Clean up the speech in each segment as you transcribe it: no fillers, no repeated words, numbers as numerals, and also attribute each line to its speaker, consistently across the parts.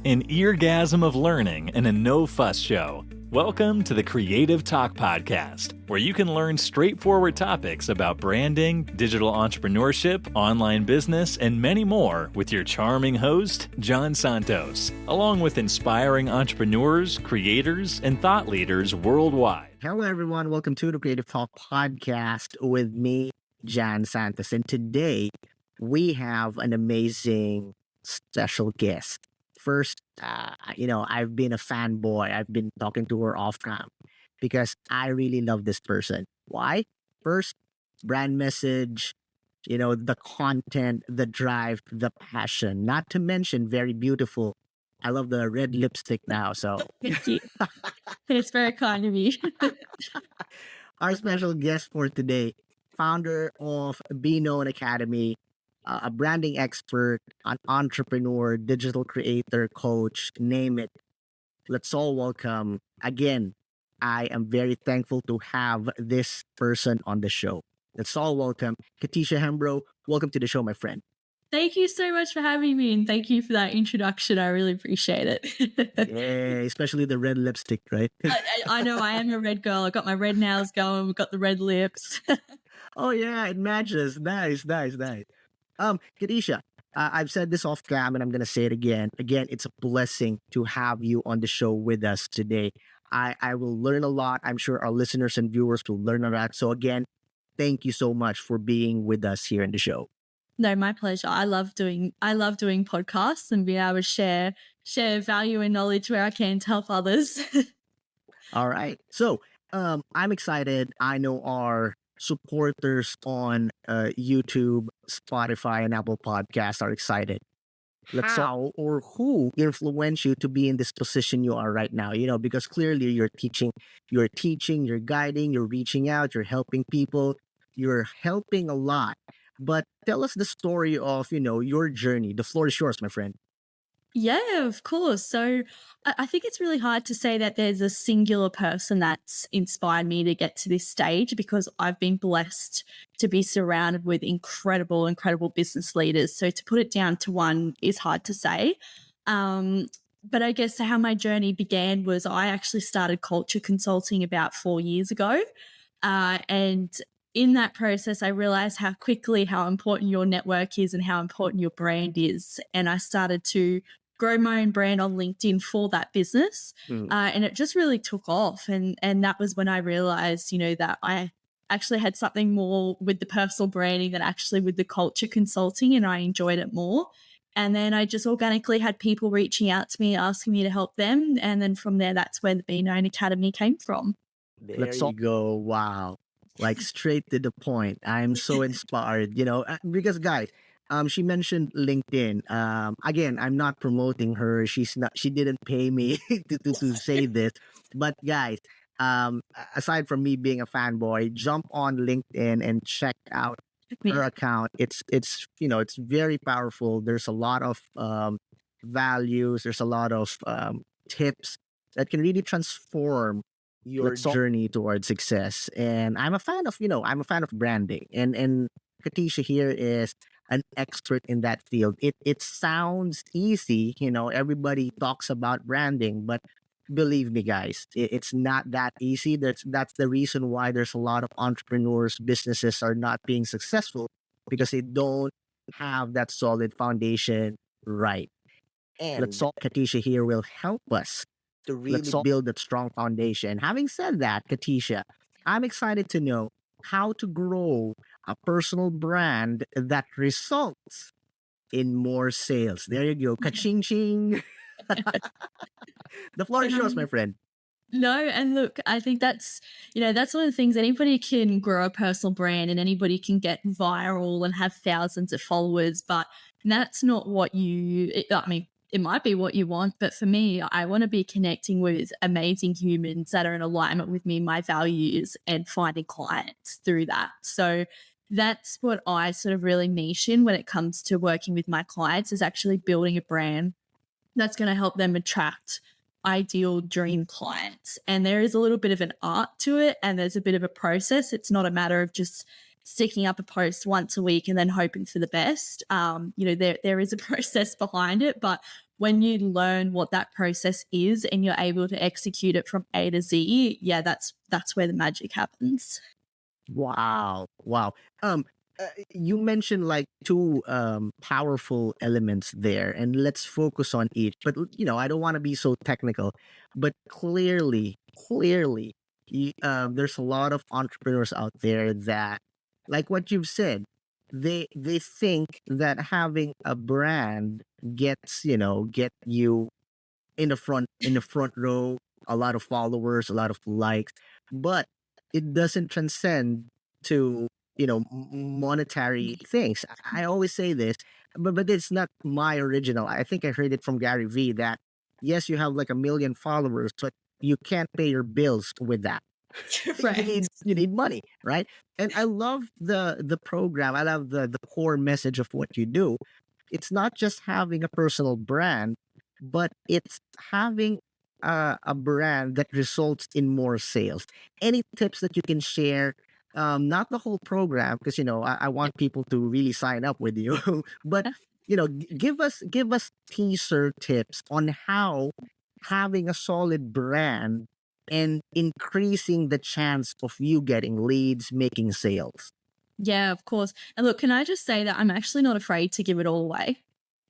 Speaker 1: An eargasm of learning and a no-fuss show. Welcome to the Creative Talk Podcast, where you can learn straightforward topics about branding, digital entrepreneurship, online business, and many more with your charming host, John Santos, along with inspiring entrepreneurs, creators, and thought leaders worldwide.
Speaker 2: Hello, everyone. Welcome to the Creative Talk Podcast with me, John Santos. And today we have an amazing special guest. First, I've been a fanboy. I've been talking to her off cam because I really love this person. Why? First, brand message, the content, the drive, the passion, not to mention very beautiful. I love the red lipstick now. So
Speaker 3: Thank you. It's very kind of you.
Speaker 2: our special guest for today, founder of Be Known Academy, a branding expert, an entrepreneur, digital creator, coach, name it. Let's all welcome again. I am very thankful to have this person on the show. Let's all welcome Katisha Hembro. Welcome to the show, my friend.
Speaker 3: Thank you so much for having me, and thank you for that introduction. I really appreciate it.
Speaker 2: Yeah, especially the red lipstick, right?
Speaker 3: I know I am a red girl. I got my red nails going. We've got the red lips.
Speaker 2: Oh yeah, it matches. Nice. Katisha, I've said this off cam and I'm gonna say it again. Again, it's a blessing to have you on the show with us today. I will learn a lot. I'm sure our listeners and viewers will learn a lot. So again, thank you so much for being with us here in the show.
Speaker 3: No, my pleasure. I love doing podcasts and being able to share value and knowledge where I can to help others.
Speaker 2: All right. So I'm excited. I know our supporters on YouTube, Spotify, and Apple Podcasts are excited. How or who influenced you to be in this position you are right now? Because clearly you're teaching, you're guiding, you're reaching out, you're helping people, you're helping a lot. But tell us the story of, your journey. The floor is yours, my friend.
Speaker 3: Yeah, of course. So I think it's really hard to say that there's a singular person that's inspired me to get to this stage, because I've been blessed to be surrounded with incredible business leaders. So to put it down to one is hard to say. But I guess how my journey began was I actually started culture consulting about 4 years ago. And in that process, I realized how important your network is and how important your brand is. And I started to grow my own brand on LinkedIn for that business. And it just really took off. And that was when I realized, that I actually had something more with the personal branding than actually with the culture consulting, and I enjoyed it more. And then I just organically had people reaching out to me, asking me to help them. And then from there, that's where the Be Known Academy came from.
Speaker 2: Let's all go. Wow. Like straight to the point. I'm so inspired, because guys, she mentioned LinkedIn. Again, I'm not promoting her. She didn't pay me to say this. But guys, aside from me being a fanboy, jump on LinkedIn and check out her account. It's very powerful. There's a lot of values. There's a lot of tips that can really transform your journey towards success. And I'm a fan of branding. And Katisha here is an expert in that field. It sounds easy, everybody talks about branding, but believe me, guys, it's not that easy. That's the reason why there's a lot of entrepreneurs, businesses are not being successful, because they don't have that solid foundation right. And Katisha here will help us to really build that strong foundation. Having said that, Katisha, I'm excited to know how to grow a personal brand that results in more sales. There you go. Ka-ching ching. The floor is yours, my friend.
Speaker 3: No, and look, I think that's one of the things. Anybody can grow a personal brand and anybody can get viral and have thousands of followers, but that's not what it might be what you want, but for me, I want to be connecting with amazing humans that are in alignment with me, my values, and finding clients through that. So that's what I sort of really niche in when it comes to working with my clients, is actually building a brand that's going to help them attract ideal dream clients. And there is a little bit of an art to it, and there's a bit of a process. It's not a matter of just sticking up a post once a week and then hoping for the best. There is a process behind it, but when you learn what that process is and you're able to execute it from A to Z, yeah, that's where the magic happens.
Speaker 2: Wow. Wow. You mentioned like two powerful elements there, and let's focus on each. But I don't want to be so technical, but clearly, there's a lot of entrepreneurs out there that, like what you've said, they think that having a brand get you in the front row, a lot of followers, a lot of likes, but it doesn't transcend to monetary things. I always say this, but it's not my original. I think I heard it from Gary Vee that yes, you have like a million followers, but you can't pay your bills with that. you
Speaker 3: Right.
Speaker 2: need you need money, right? And I love the program. I love the core message of what you do. It's not just having a personal brand, but it's having a brand that results in more sales. Any tips that you can share? Not the whole program, because I want people to really sign up with you, but give us teaser tips on how having a solid brand and increasing the chance of you getting leads, making sales.
Speaker 3: Yeah, of course. And look, can I just say that I'm actually not afraid to give it all away.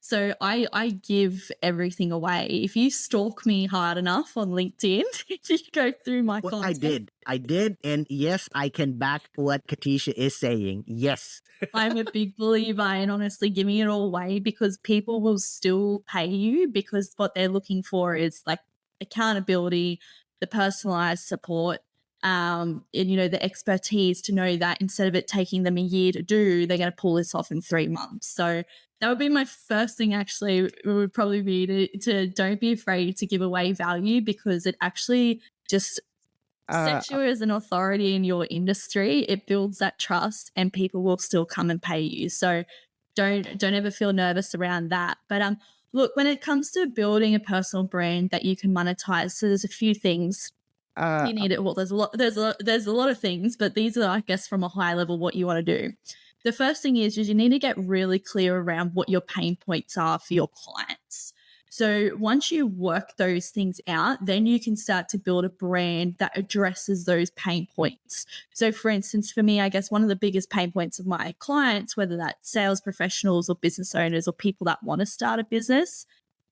Speaker 3: So I give everything away. If you stalk me hard enough on LinkedIn, if you go through my
Speaker 2: Well, I
Speaker 3: content,
Speaker 2: did. I did. And yes, I can back what Katisha is saying. Yes.
Speaker 3: I'm a big believer in honestly giving it all away because people will still pay you because what they're looking for is like accountability, the personalized support, and the expertise to know that instead of it taking them a year to do, they're going to pull this off in 3 months. So that would be my first thing. Actually, it would probably be to don't be afraid to give away value because it actually just
Speaker 2: Uh,
Speaker 3: sets you as an authority in your industry. It builds that trust and people will still come and pay you. So don't ever feel nervous around that. But look, when it comes to building a personal brand that you can monetize, so there's a few things
Speaker 2: uh,
Speaker 3: you need it. Well, there's a lot of things, but these are, I guess, from a high level what you want to do. The first thing is you need to get really clear around what your pain points are for your clients. So once you work those things out, then you can start to build a brand that addresses those pain points. So for instance, for me, I guess one of the biggest pain points of my clients, whether that's sales professionals or business owners or people that want to start a business,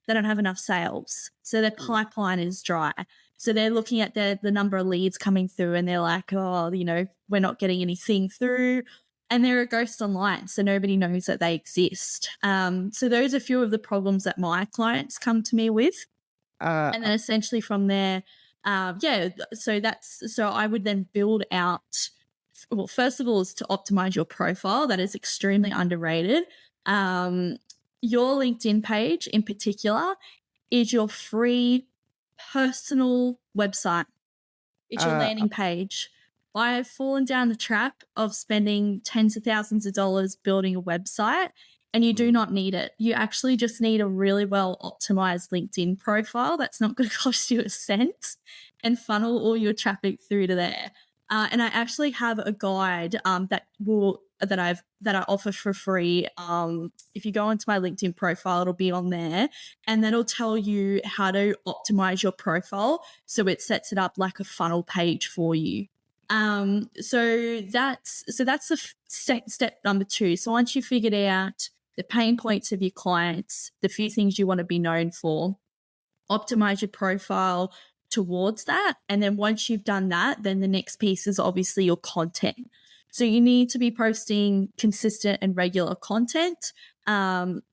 Speaker 3: they don't have enough sales. So their pipeline is dry. So they're looking at the number of leads coming through and they're like, oh, we're not getting anything through. And they're a ghost online. So nobody knows that they exist. So those are a few of the problems that my clients come to me with.
Speaker 2: uh,
Speaker 3: And then essentially from there, so I would then build out, well, first of all, is to optimize your profile. That is extremely underrated. Your LinkedIn page in particular is your free personal website. It's your
Speaker 2: uh,
Speaker 3: landing page. I have fallen down the trap of spending tens of thousands of dollars building a website, and you do not need it. You actually just need a really well optimized LinkedIn profile that's not going to cost you a cent and funnel all your traffic through to there. And I actually have a guide that I offer for free. If you go onto my LinkedIn profile, it'll be on there, and that'll tell you how to optimize your profile so it sets it up like a funnel page for you. So that's the step number 2. So once you figured out the pain points of your clients, the few things you want to be known for, optimize your profile towards that. And then once you've done that, then the next piece is obviously your content. So you need to be posting consistent and regular content.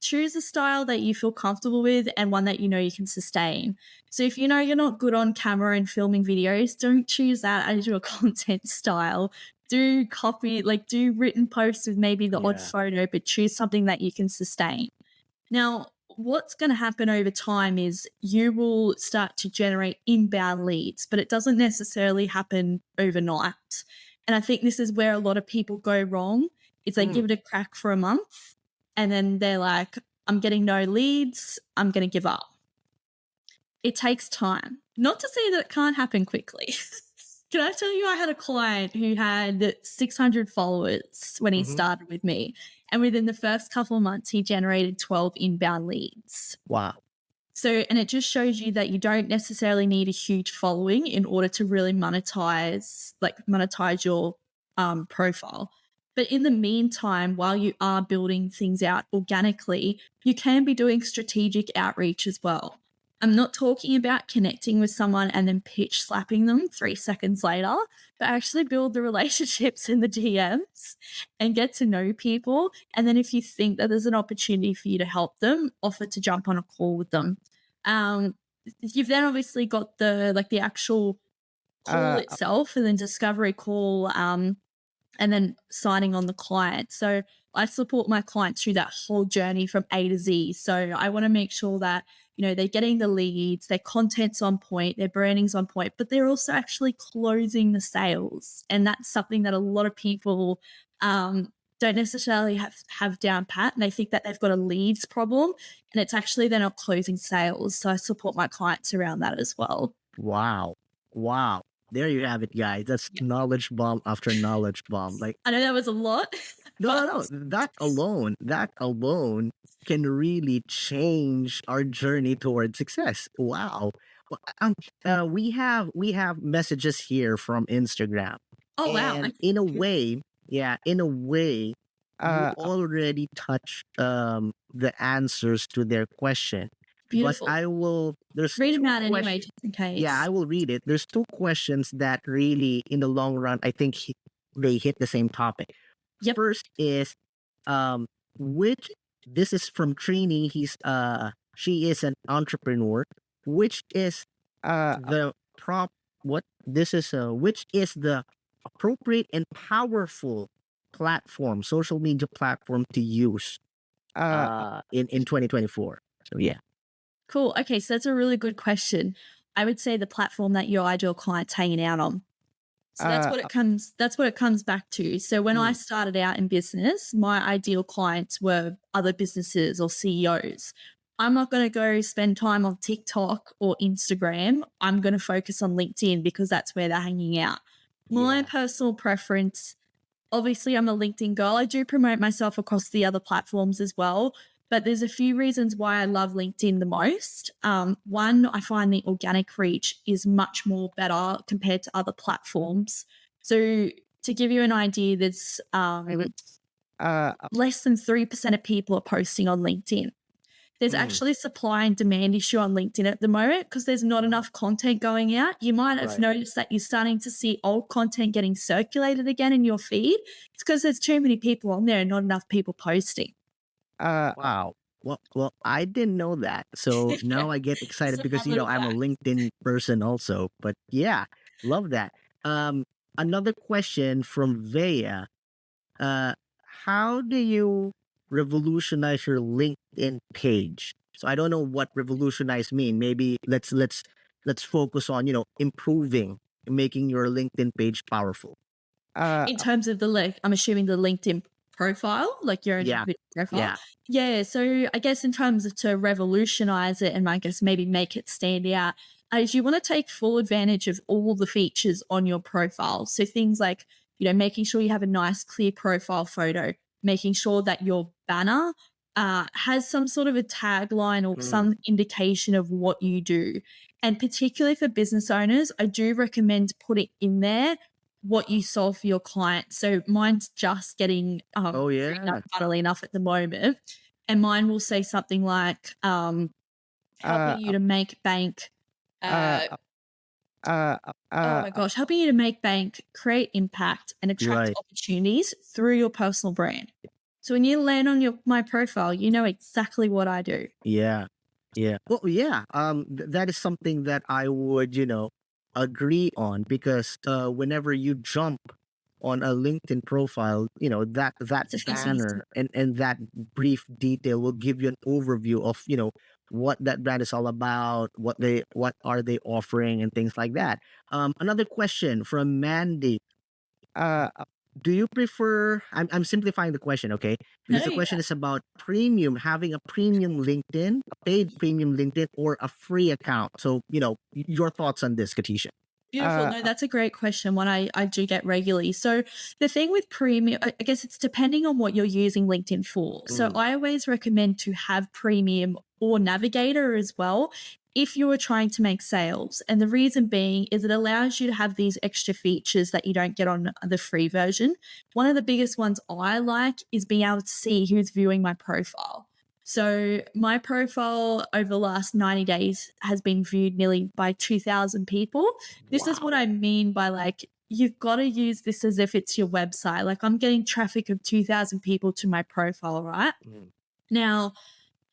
Speaker 3: Choose a style that you feel comfortable with and one that you know you can sustain. So if you know you're not good on camera and filming videos, don't choose that as your content style. Do copy, like do written posts with maybe the odd
Speaker 2: Yeah.
Speaker 3: photo, but choose something that you can sustain. Now, what's going to happen over time is you will start to generate inbound leads, but it doesn't necessarily happen overnight. And I think this is where a lot of people go wrong is they give it a crack for a month and then they're like, I'm getting no leads, I'm going to give up. It takes time. Not to say that it can't happen quickly. Can I tell you, I had a client who had 600 followers when he started with me. And within the first couple of months, he generated 12 inbound leads.
Speaker 2: Wow.
Speaker 3: So, and it just shows you that you don't necessarily need a huge following in order to really monetize your profile. But in the meantime, while you are building things out organically, you can be doing strategic outreach as well. I'm not talking about connecting with someone and then pitch slapping them 3 seconds later, but actually build the relationships in the DMs and get to know people. And then if you think that there's an opportunity for you to help them, offer to jump on a call with them. Um, you've then obviously got the actual call itself and then discovery call, and then signing on the client. So I support my clients through that whole journey from A to Z. So I want to make sure that, they're getting the leads, their content's on point, their branding's on point, but they're also actually closing the sales. And that's something that a lot of people don't necessarily have down pat, and they think that they've got a leads problem, and it's actually they're not closing sales. So I support my clients around that as well.
Speaker 2: Wow. Wow. There you have it, guys. That's knowledge bomb after knowledge bomb. Like,
Speaker 3: I know that was a lot.
Speaker 2: no. That alone can really change our journey towards success. Wow. Well, we have messages here from Instagram.
Speaker 3: Oh, wow.
Speaker 2: And in a way, you already touched the answers to their question.
Speaker 3: Beautiful.
Speaker 2: But I will. There's
Speaker 3: read them
Speaker 2: two
Speaker 3: out anyway,
Speaker 2: questions.
Speaker 3: just in case.
Speaker 2: Yeah, I will read it. There's two questions that really, in the long run, I think they hit the same topic.
Speaker 3: Yep.
Speaker 2: First is, which this is from Trini. She is an entrepreneur. Which is the prop? What this is? Which is the appropriate and powerful platform, social media platform to use in 2024? So yeah.
Speaker 3: Cool. Okay, so that's a really good question. I would say the platform that your ideal client's hanging out on. So that's what it comes back to. So when I started out in business, my ideal clients were other businesses or CEOs. I'm not going to go spend time on TikTok or Instagram. I'm going to focus on LinkedIn because that's where they're hanging out. My personal preference, obviously I'm a LinkedIn girl. I do promote myself across the other platforms as well. But there's a few reasons why I love LinkedIn the most. One, I find the organic reach is much more better compared to other platforms. So to give you an idea, there's less than 3% of people are posting on LinkedIn. There's actually a supply and demand issue on LinkedIn at the moment because there's not enough content going out. You might have noticed that you're starting to see old content getting circulated again in your feed. It's because there's too many people on there and not enough people posting.
Speaker 2: Wow. Well, I didn't know that. So now I get excited
Speaker 3: So
Speaker 2: because
Speaker 3: fun little
Speaker 2: I'm a
Speaker 3: fact.
Speaker 2: LinkedIn person also. But yeah, love that. Another question from Vea. How do you revolutionize your LinkedIn page? So I don't know what revolutionize mean. Maybe let's focus on, improving, making your LinkedIn page powerful.
Speaker 3: In terms of I'm assuming the LinkedIn profile, like your
Speaker 2: Yeah.
Speaker 3: individual profile.
Speaker 2: Yeah.
Speaker 3: Yeah. So I guess in terms of to revolutionize it and I guess maybe make it stand out, is you want to take full advantage of all the features on your profile. So things like, making sure you have a nice clear profile photo, making sure that your banner has some sort of a tagline or some indication of what you do. And particularly for business owners, I do recommend putting in there what you solve for your clients. So mine's just getting funnily enough at the moment. And mine will say something like helping you to make bank. Oh my gosh, helping you to make bank, create impact, and attract opportunities through your personal brand. So when you land on my profile, you know exactly what I do.
Speaker 2: Yeah. Yeah. Well, yeah. That is something that I would, agree on because whenever you jump on a LinkedIn profile, that
Speaker 3: It's
Speaker 2: banner and that brief detail will give you an overview of, what that brand is all about, what are they offering and things like that. Another question from Mandy. Do you prefer I'm simplifying the question, okay? Because the question is about having a premium LinkedIn, a paid premium LinkedIn, or a free account. So, your thoughts on this, Katisha.
Speaker 3: Beautiful. No, that's a great question. One I do get regularly. So the thing with premium, I guess it's depending on what you're using LinkedIn for. So
Speaker 2: Mm,
Speaker 3: I always recommend to have premium or navigator as well if you are trying to make sales. And the reason being is it allows you to have these extra features that you don't get on the free version. One of the biggest ones I like is being able to see who's viewing my profile. So my profile over the last 90 days has been viewed nearly by 2,000 people. This is what
Speaker 2: wow.
Speaker 3: I mean by like, you've got to use this as if it's your website. Like, I'm getting traffic of 2,000 people to my profile, right?
Speaker 2: Mm,
Speaker 3: Now,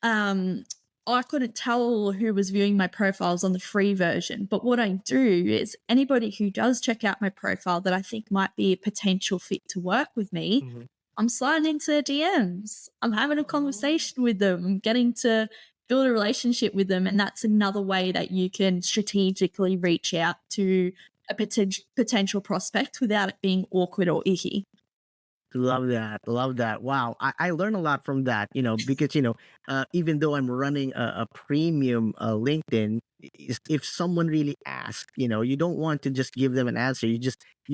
Speaker 3: um, I couldn't tell who was viewing my profiles on the free version, but what I do is anybody who does check out my profile that I think might be a potential fit to work with me,
Speaker 2: mhm.
Speaker 3: I'm sliding into their DMs. I'm having a
Speaker 2: Oh.
Speaker 3: conversation with them. I'm getting to build a relationship with them. And that's another way that you can strategically reach out to a potential prospect without it being awkward or icky.
Speaker 2: Love that. Love that. Wow. I learn a lot from that, because, even though I'm running a premium LinkedIn, if someone really asks, you don't want to just give them an answer. You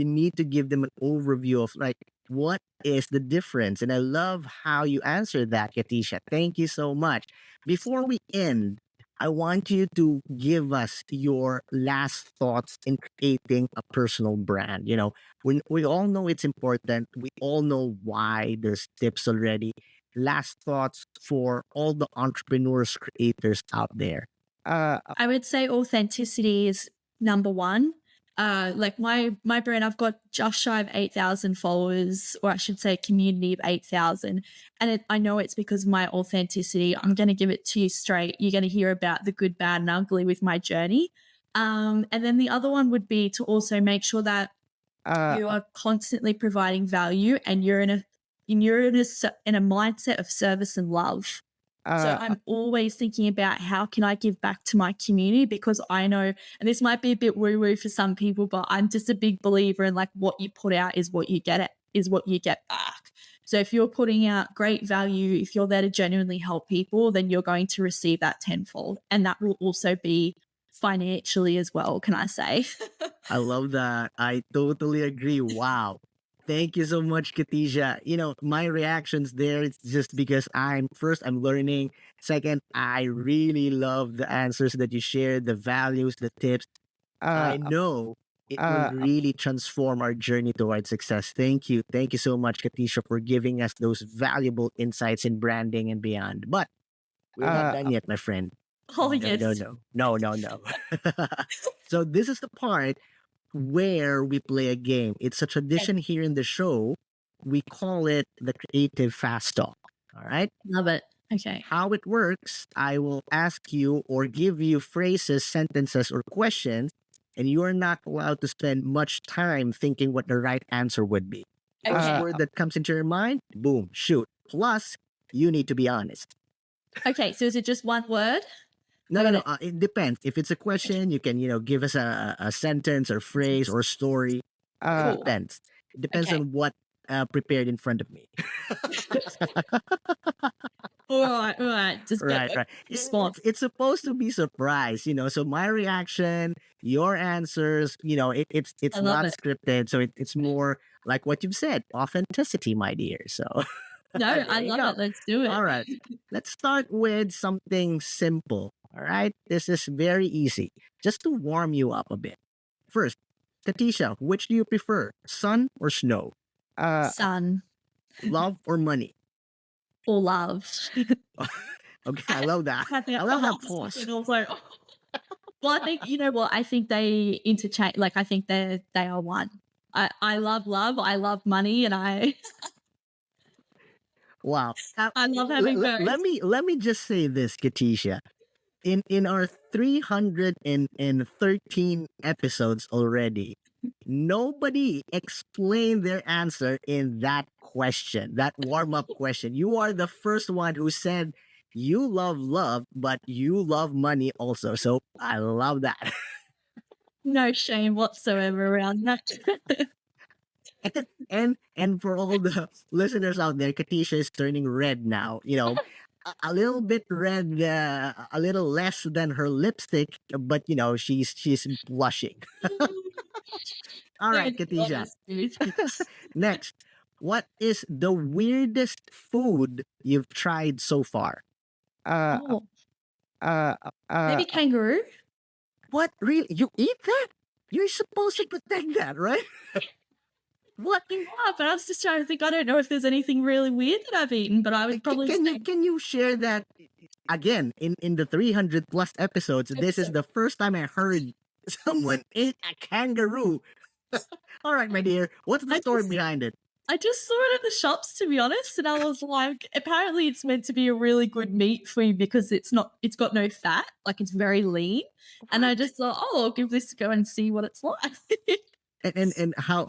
Speaker 2: need to give them an overview of like, what is the difference? And I love how you answered that, Katisha. Thank you so much. Before we end, I want you to give us your last thoughts in creating a personal brand. We all know it's important. We all know why. There's tips already. Last thoughts for all the entrepreneurs, creators out there.
Speaker 3: I would say authenticity is number one. Like my brand, I've got just shy of 8,000 followers, or I should say, a community of 8,000, and I know it's because of my authenticity. I'm going to give it to you straight. You're going to hear about the good, bad, and ugly with my journey. And then the other one would be to also make sure that you are constantly providing value, and in a mindset of service and love. So I'm always thinking about how can I give back to my community, because I know, and this might be a bit woo woo for some people, but I'm just a big believer in like what you put out is what you is what you get back. So if you're putting out great value, if you're there to genuinely help people, then you're going to receive that tenfold, and that will also be financially as well. Can I say?
Speaker 2: I love that. I totally agree. Wow. Thank you so much, Katisha. My reactions there, it's just because I'm learning. Second, I really love the answers that you shared, the values, the tips. I know it will really transform our journey towards success. Thank you. Thank you so much, Katisha, for giving us those valuable insights in branding and beyond. But we're not done yet, my friend.
Speaker 3: Oh
Speaker 2: No, no,
Speaker 3: yes.
Speaker 2: no. No, no, no. So this is the part where we play a game. It's a
Speaker 3: Okay.
Speaker 2: tradition here in the show. We call it the creative fast talk. All right.
Speaker 3: Love it. Okay.
Speaker 2: How it works, I will ask you or give you phrases, sentences, or questions, and you are not allowed to spend much time thinking what the right answer would be. First
Speaker 3: Okay.
Speaker 2: word that comes into your mind, boom, shoot. Plus, you need to be honest.
Speaker 3: Okay. So is it just one word?
Speaker 2: No,
Speaker 3: I
Speaker 2: no,
Speaker 3: got
Speaker 2: no.
Speaker 3: it.
Speaker 2: It depends. If it's a question, you can, give us a sentence or phrase or story.
Speaker 3: Cool.
Speaker 2: Depends. It depends
Speaker 3: Okay.
Speaker 2: on what prepared in front of me.
Speaker 3: All right. All right. Just get
Speaker 2: Right, right.
Speaker 3: response.
Speaker 2: It's supposed to be surprise, So my reaction, your answers,
Speaker 3: I
Speaker 2: it's
Speaker 3: love
Speaker 2: not
Speaker 3: it.
Speaker 2: scripted. So it's more like what you've said, authenticity, my dear. So
Speaker 3: No, I
Speaker 2: there you
Speaker 3: love
Speaker 2: go.
Speaker 3: it. Let's do it.
Speaker 2: All right. Let's start with something simple. All right. This is very easy. Just to warm you up a bit. First, Katisha, which do you prefer? Sun or snow?
Speaker 3: Sun
Speaker 2: Love or money?
Speaker 3: or love.
Speaker 2: Okay, I love that.
Speaker 3: Having
Speaker 2: I
Speaker 3: it for
Speaker 2: love
Speaker 3: half
Speaker 2: that
Speaker 3: a
Speaker 2: pause.
Speaker 3: second, I was like, oh. Well, I think you know what I think they interchange. Like I think they are one. I love love. I love money, and I
Speaker 2: Wow.
Speaker 3: I love having both.
Speaker 2: Let me just say this, Katisha. In our 313 episodes already, nobody explained their answer in that question, that warm up question. You are the first one who said you love love, but you love money also. So I love that.
Speaker 3: No shame whatsoever around that.
Speaker 2: And for all the listeners out there, Katisha is turning red now. A little bit red, a little less than her lipstick, but she's blushing. All right,
Speaker 3: Let's be
Speaker 2: Katisha.
Speaker 3: honest, dude.
Speaker 2: Next, what is the weirdest food you've tried so far?
Speaker 4: Uh,
Speaker 3: Oh,
Speaker 4: uh,
Speaker 3: maybe kangaroo?
Speaker 2: What? Really? You eat that? You're supposed to protect that, right? What?
Speaker 3: Yeah, but I was just trying to think. I don't know if there's anything really weird that I've eaten, but I would probably
Speaker 2: Can
Speaker 3: say
Speaker 2: you share that again in the 300 plus episodes? This is the first time I heard someone ate a kangaroo. All right, my dear. What's the
Speaker 3: I
Speaker 2: story
Speaker 3: just-
Speaker 2: behind it?
Speaker 3: I just saw it at the shops, to be honest, and I was like, apparently it's meant to be a really good meat food because it's got no fat, like it's very lean. And I just thought, oh, I'll give this a go and see what it's like.
Speaker 2: And how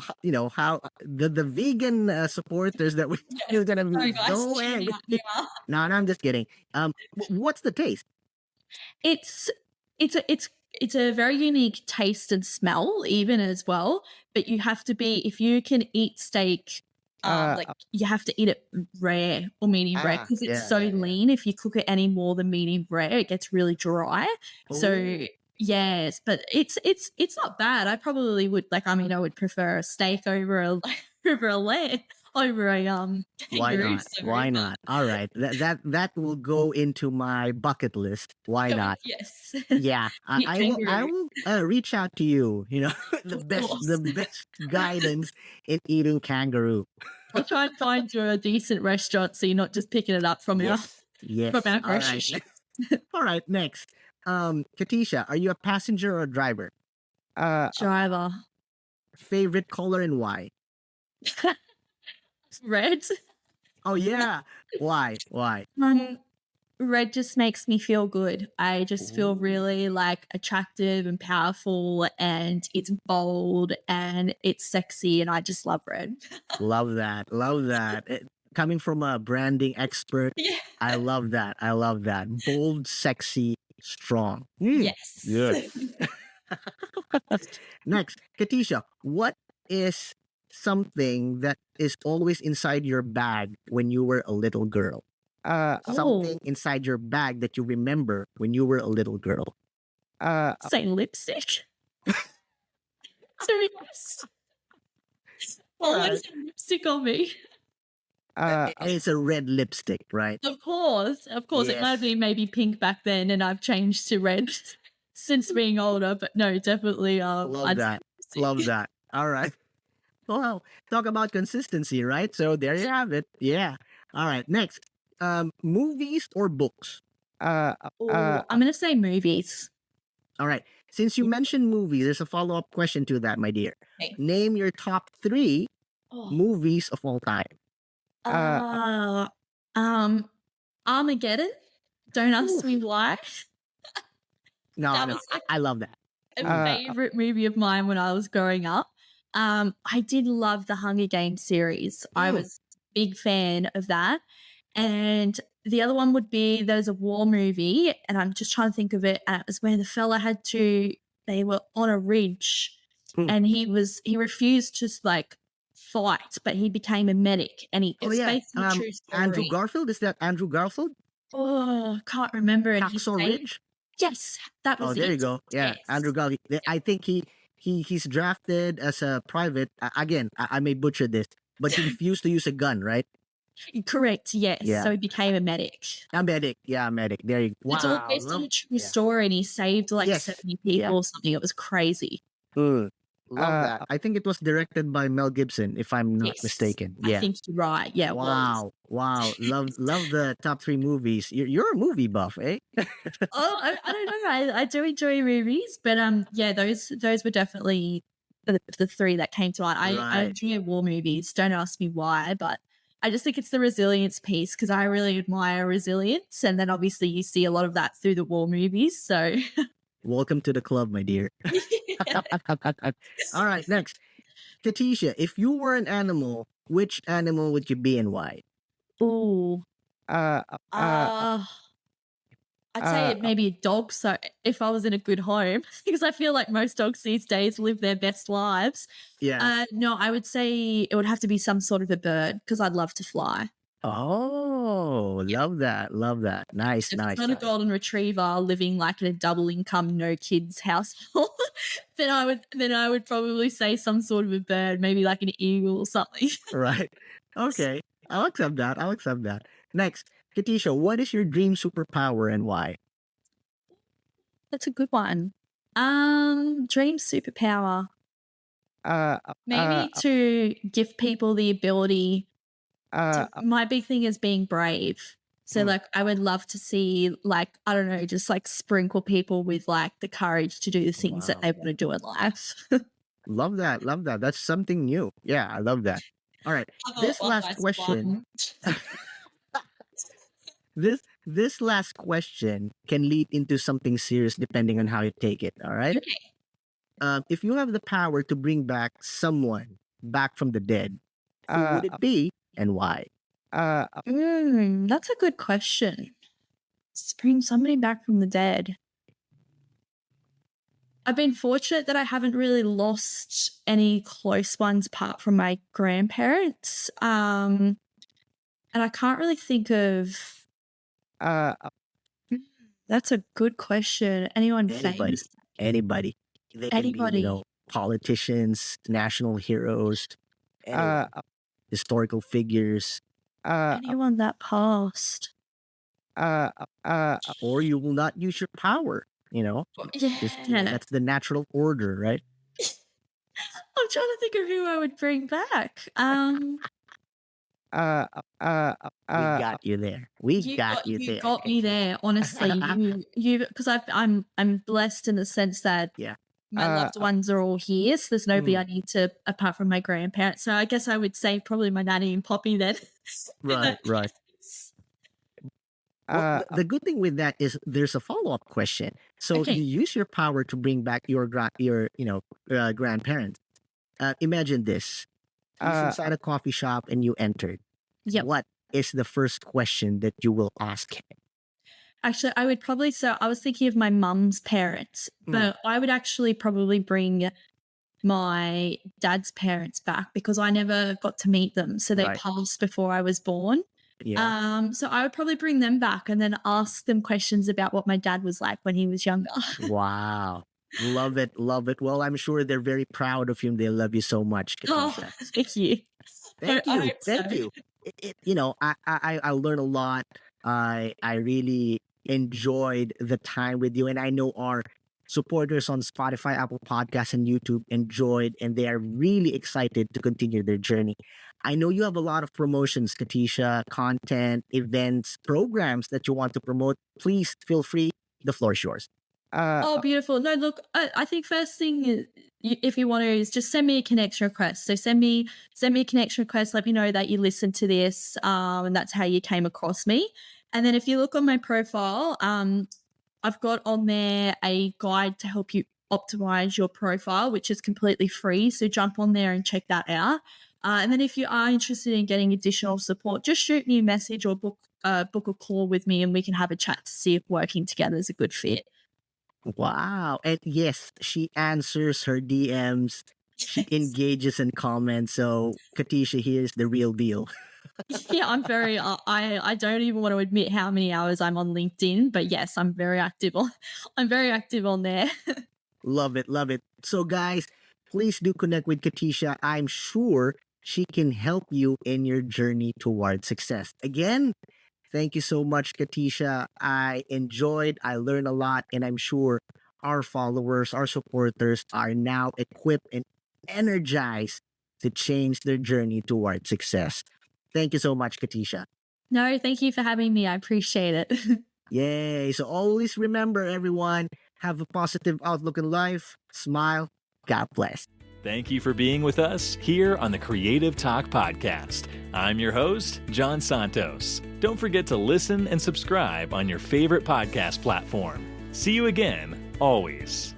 Speaker 2: the vegan supporters that we is gonna be
Speaker 3: Sorry, guys.
Speaker 2: so
Speaker 3: cheer me
Speaker 2: angry.
Speaker 3: up here.
Speaker 2: No, I'm just kidding. What's the taste?
Speaker 3: It's it's a very unique taste and smell, even as well. But you have to be if you can eat steak. Like you have to eat it rare or medium rare because it's so lean. If you cook it any more than medium rare, it gets really dry. So
Speaker 2: Ooh.
Speaker 3: yes, but it's not bad. I probably would I would prefer a steak over a over a lamb over a
Speaker 2: Why
Speaker 3: kangaroo,
Speaker 2: not?
Speaker 3: sorry,
Speaker 2: Why
Speaker 3: but-
Speaker 2: not? All right, that will go into my bucket list. Why not?
Speaker 3: Yes.
Speaker 2: Yeah,
Speaker 3: Meat
Speaker 2: I
Speaker 3: kangaroo.
Speaker 2: will reach out to you. You know, the
Speaker 3: Of
Speaker 2: best
Speaker 3: course.
Speaker 2: the best guidance in eating kangaroo.
Speaker 3: I'll try and find you a decent restaurant so you're not just picking it up from
Speaker 2: Yes.
Speaker 3: from our
Speaker 2: All
Speaker 3: grocery
Speaker 2: right.
Speaker 3: shop.
Speaker 2: All right. Next, Katisha, are you a passenger or a driver?
Speaker 3: Driver.
Speaker 2: Favorite color and why?
Speaker 3: Red.
Speaker 2: Oh yeah. Why? Why?
Speaker 3: Red just makes me feel good. I just feel really like attractive and powerful, and it's bold and it's sexy, and I just love red.
Speaker 2: Love that. Love that. Coming from a branding expert,
Speaker 3: Yeah.
Speaker 2: I love that. I love that. Bold, sexy, strong.
Speaker 3: Yes.
Speaker 2: Good. Next, Katisha, what is something that is always inside your bag when you were a little girl? Something inside your bag that you remember when you were a little girl.
Speaker 3: Say lipstick. To be honest. Always have lipstick on me.
Speaker 2: It's a red lipstick, right?
Speaker 3: Of course. It might
Speaker 2: Yes.
Speaker 3: have been maybe pink back then, and I've changed to red since being older. But no, definitely.
Speaker 2: Love
Speaker 3: I'd say
Speaker 2: that.
Speaker 3: lipstick.
Speaker 2: Love that. All right. Well, talk about consistency, right? So there you have it. Yeah. All right. Next, movies or books?
Speaker 3: Ooh, I'm gonna say movies.
Speaker 2: All right. Since you mentioned movies, there's a follow-up question to that, my dear.
Speaker 3: Okay.
Speaker 2: Name your top 3
Speaker 3: Oh.
Speaker 2: movies of all time.
Speaker 3: Armageddon. Don't ask me why.
Speaker 2: No,
Speaker 3: That
Speaker 2: no,
Speaker 3: was like
Speaker 2: I love that.
Speaker 3: a favorite movie of mine when I was growing up. I did love the Hunger Games series. I was a big fan of that. And the other one would be there's a war movie, and I'm just trying to think of it. And it was where the fella they were on a ridge, and he refused to like fight, but he became a medic, and it was based on a true story.
Speaker 2: Andrew Garfield. Is that Andrew Garfield?
Speaker 3: Oh, can't remember. And he
Speaker 2: Hacksaw
Speaker 3: saved-
Speaker 2: Ridge.
Speaker 3: Yes, that was
Speaker 2: Oh, there
Speaker 3: it.
Speaker 2: you go. Yeah,
Speaker 3: Yes.
Speaker 2: Andrew Garfield. I think he's drafted as a private. Again, I may butcher this, but he refused to use a gun, right?
Speaker 3: Correct. Yes.
Speaker 2: Yeah.
Speaker 3: So he became a medic.
Speaker 2: A medic. Yeah, a medic. There you go.
Speaker 3: It's all
Speaker 2: Wow.
Speaker 3: based on a true
Speaker 2: yeah.
Speaker 3: story, and he saved like
Speaker 2: Yes.
Speaker 3: 70 people or something. It was crazy.
Speaker 2: Love that. I think it was directed by Mel Gibson, if I'm not
Speaker 3: Yes,
Speaker 2: mistaken.
Speaker 3: I
Speaker 2: Yeah.
Speaker 3: think you're right. Yeah. it was.
Speaker 2: Wow. Love the top 3 movies. You're a movie buff, eh?
Speaker 3: Oh, I don't know. I do enjoy movies, but yeah, those were definitely the 3 that came to mind. I
Speaker 2: Right.
Speaker 3: enjoy war movies. Don't ask me why, but I just think it's the resilience piece because I really admire resilience, and then obviously you see a lot of that through the war movies. So,
Speaker 2: Welcome to the club, my dear. All right, next. Katisha, if you were an animal, which animal would you be and why?
Speaker 3: ooh, I'd say maybe a dog. So if I was in a good home, because I feel like most dogs these days live their best lives.
Speaker 2: Yeah.
Speaker 3: No, I would say it would have to be some sort of a bird because I'd love to fly.
Speaker 2: Oh, love that. Love that. Nice,
Speaker 3: If it's
Speaker 2: nice,
Speaker 3: not a
Speaker 2: nice.
Speaker 3: golden retriever living like in a double income, no kids household, then I would probably say some sort of a bird, maybe like an eagle or something.
Speaker 2: Right. Okay. I'll accept that. I'll accept that. Next, Katisha, what is your dream superpower and why?
Speaker 3: That's a good one. Dream superpower.
Speaker 4: uh,
Speaker 3: Maybe to give people the ability
Speaker 4: uh,
Speaker 3: my big thing is being brave. So
Speaker 2: Mm.
Speaker 3: like I would love to see like, I don't know, just like sprinkle people with like the courage to do the things that
Speaker 2: Wow.
Speaker 3: they want to do in life.
Speaker 2: Love that. Love that. That's something new. Yeah, I love that. All right. This last question, this last question can lead into something serious depending on how you take it. All right.
Speaker 3: Okay.
Speaker 2: If you have the power to bring back someone back from the dead, who
Speaker 4: uh,
Speaker 2: would it be and why?
Speaker 3: That's a good question. Bring somebody back from the dead. I've been fortunate that I haven't really lost any close ones apart from my grandparents. And I can't really think of. That's a good question. Anyone
Speaker 2: Anybody.
Speaker 3: famous?
Speaker 2: Anybody. They can be,
Speaker 3: Anybody.
Speaker 2: politicians, national heroes, anyone, historical figures,
Speaker 3: Anyone that passed.
Speaker 2: or you will not use your power. Just
Speaker 3: Yeah.
Speaker 2: that's the natural order, right?
Speaker 3: I'm trying to think of who I would bring back.
Speaker 2: We got you there. We got you
Speaker 3: you
Speaker 2: there.
Speaker 3: got me there. Honestly, you because I'm blessed in the sense that
Speaker 2: Yeah.
Speaker 3: my loved ones are all here. So there's nobody I
Speaker 2: Mm.
Speaker 3: need to apart from my grandparents. So I guess I would say probably my nanny and poppy then.
Speaker 2: Right, right. Well, the good thing with that is there's a follow-up question. So
Speaker 3: Okay.
Speaker 2: you use your power to bring back your grandparents. Imagine this: he's inside a coffee shop and you entered.
Speaker 3: Yep.
Speaker 2: What is the first question that you will ask him?
Speaker 3: Actually, I would probably so I was thinking of my mum's parents, but I would actually probably bring my dad's parents back because I never got to meet them. So they
Speaker 2: Right.
Speaker 3: passed before I was born.
Speaker 2: Yeah.
Speaker 3: So I would probably bring them back and then ask them questions about what my dad was like when he was younger.
Speaker 2: Wow. Love it. Love it. Well, I'm sure they're very proud of you and they love you so much,
Speaker 3: Oh,
Speaker 2: Katisha.
Speaker 3: thank you.
Speaker 2: Thank
Speaker 3: I
Speaker 2: you.
Speaker 3: hope
Speaker 2: Thank
Speaker 3: so.
Speaker 2: you. I learned a lot. I really enjoyed the time with you, and I know our supporters on Spotify, Apple Podcasts, and YouTube enjoyed, and they are really excited to continue their journey. I know you have a lot of promotions, Katisha, content, events, programs that you want to promote. Please feel free. The floor is yours.
Speaker 3: Oh, beautiful. No, look, I think first thing is, if you want to, is just send me a connection request. So send me a connection request. Let me know that you listened to this, and that's how you came across me. And then if you look on my profile, I've got on there a guide to help you optimize your profile, which is completely free. So jump on there and check that out. And then if you are interested in getting additional support, just shoot me a message or book a call with me, and we can have a chat to see if working together is a good fit.
Speaker 2: Wow. And yes, she answers her DMs. She engages and comments. So Katisha here is the real deal.
Speaker 3: Yeah, I'm very. I don't even want to admit how many hours I'm on LinkedIn, but yes, I'm very active on. I'm very active on there.
Speaker 2: Love it. Love it. So guys, please do connect with Katisha. I'm sure she can help you in your journey toward success. Again, thank you so much, Katisha. I learned a lot, and I'm sure our followers, our supporters are now equipped and energized to change their journey toward success. Thank you so much, Katisha.
Speaker 3: No, thank you for having me. I appreciate it.
Speaker 2: Yay. So always remember, everyone, have a positive outlook in life. Smile. God bless.
Speaker 1: Thank you for being with us here on the Creative Talk Podcast. I'm your host, John Santos. Don't forget to listen and subscribe on your favorite podcast platform. See you again, always.